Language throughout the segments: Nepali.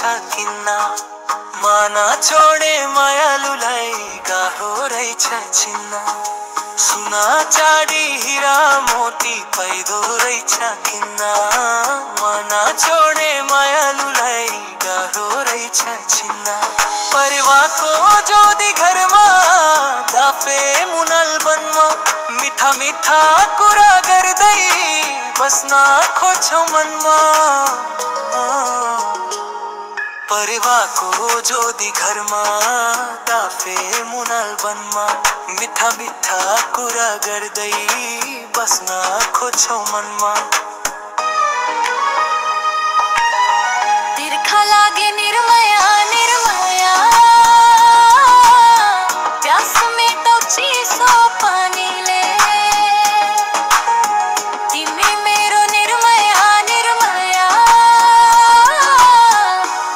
किन्न माना छोडे मायालुलाई गाह्रो रहेछ चिन्न सुना चाडी हिरा मोती पैदो रहेछ किन्न माना छोडे मायालुलाई गाह्रो रहेछ चिन्न परिवारको ज्योति घरमा दाफे मुनल बनमा मिठा मिठा कुरा गर्दै बस्न खोज्छौ मनमा परिवारको ज्योति घरमा दाफे मुनल बनमा मिठा मिठा कुरा गर्दै बस्न खोज्छौ मनमा तिर्खा लागे निर्मया निर्मया प्यास मेटौ चिसो पानीले तिमी मेरो निर्मया निर्मया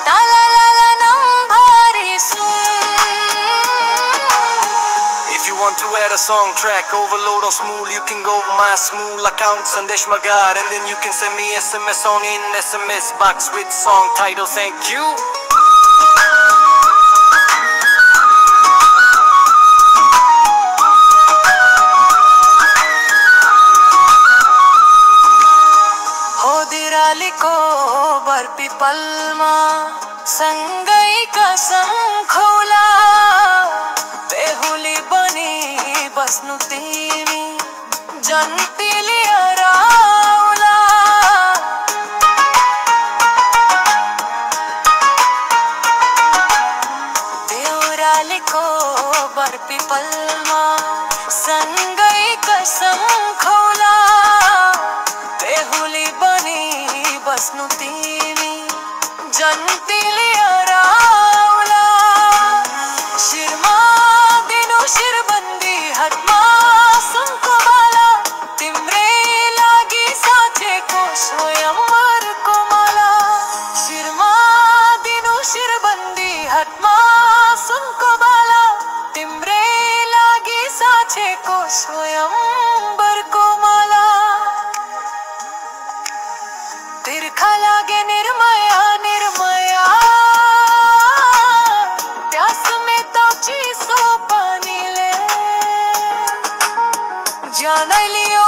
तालाला नम्भरी सुन If you want to add a song track overload on smooth you can go over my smooth account Sandesh Magar and then you can send me SMS on in SMS box with song title thank you हो दिरालीको बरपिपलमा सँगै कसम खौला बेहुली बनी बस्नु तिमी जन्ती लिएर आउला देउरालीको बरपिपलमा सँगै कसम खौला बेहुली बनी बस्नु तिमी जन्ती लिएर आउला शिरमा दिनु शिरबन्दी हातमा सुनको माला तिम्रै लागि साचेको स्वयंवरको माला शिरमा दिनु शिरबन्दी हातमा सुनको माला तिम्रै लागि साचेको स्वयंवरको माला तिर्खा लागे निर्मया निर्मया प्यास मेटौ चिसो पानीले जानै लियो